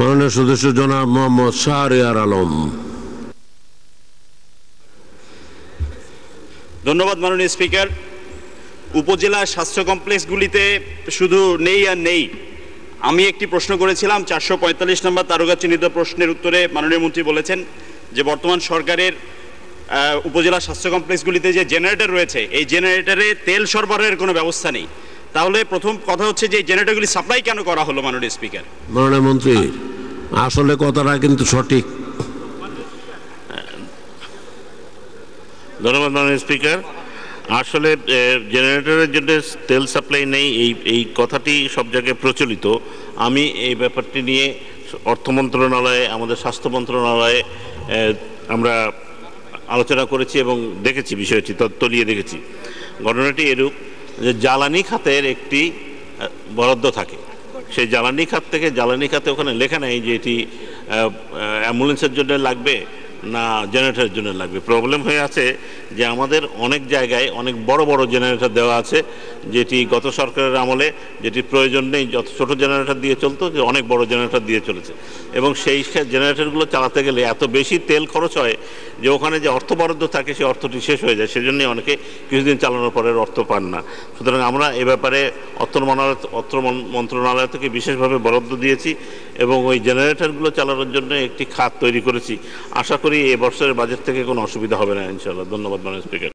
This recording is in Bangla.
মাননীয় সদস্য জনাব মোহাম্মদ শাহরিয়ার আলম। ধন্যবাদ মাননীয় স্পিকার। উপজেলা স্বাস্থ্য কমপ্লেক্সগুলিতে শুধু নেই আর নেই। আমি একটি প্রশ্ন করেছিলাম 445 নম্বর তারকা চিহ্নিত প্রশ্নের উত্তরে মাননীয় মন্ত্রী বলেছেন যে বর্তমান সরকারের উপজেলা স্বাস্থ্য কমপ্লেক্সগুলিতে যে জেনারেটর রয়েছে এই জেনারেটরে তেল সরবরাহের কোনো ব্যবস্থা নেই। তাহলে প্রথম কথা হচ্ছে যে এই জেনারেটরগুলি সাপ্লাই কেন করা হলো মাননীয় স্পিকার? মাননীয় মন্ত্রী, আসলে কথাটা কিন্তু সঠিক। ধন্যবাদ মাননীয় স্পিকার। আসলে জেনারেটরের জন্য তেল সাপ্লাই নেই এই কথাটি সব জায়গায় প্রচলিত। আমি এই ব্যাপারটি নিয়ে অর্থ মন্ত্রণালয়ে, আমাদের স্বাস্থ্য মন্ত্রণালয়ে আমরা আলোচনা করেছি এবং দেখেছি, বিষয়টি তলিয়ে দেখেছি। ঘটনাটি এরূপ যে জ্বালানি খাতের একটি বরাদ্দ থাকে, সেই জ্বালানি খাত থেকে জ্বালানি খাতে ওখানে লেখা নেই যে এটি অ্যাম্বুলেন্সের জন্য লাগবে না জেনারেটরের জন্য লাগবে। প্রবলেম হয়ে আছে যে আমাদের অনেক জায়গায় অনেক বড় বড় জেনারেটর দেওয়া আছে, যেটি গত সরকারের আমলে যেটি প্রয়োজন নেই, যত ছোট জেনারেটর দিয়ে চলতো যে অনেক বড় জেনারেটর দিয়ে চলেছে, এবং সেই জেনারেটরগুলো চালাতে গেলে এত বেশি তেল খরচ হয় যে ওখানে যে অর্থ বরাদ্দ থাকে সেই অর্থটি শেষ হয়ে যায়। সেজন্যই অনেকে কিছুদিন চালানোর পরে অর্থ পান না। সুতরাং আমরা এ ব্যাপারে অর্থ মন্ত্রণালয় থেকে বিশেষভাবে বরাদ্দ দিয়েছি এবং ওই জেনারেটরগুলো চালানোর জন্য একটি খাত তৈরি করেছি। আশা করি এ বছরের বাজেট থেকে কোনো অসুবিধা হবে না ইনশাআল্লাহ। ধন্যবাদ মাননীয় স্পিকার।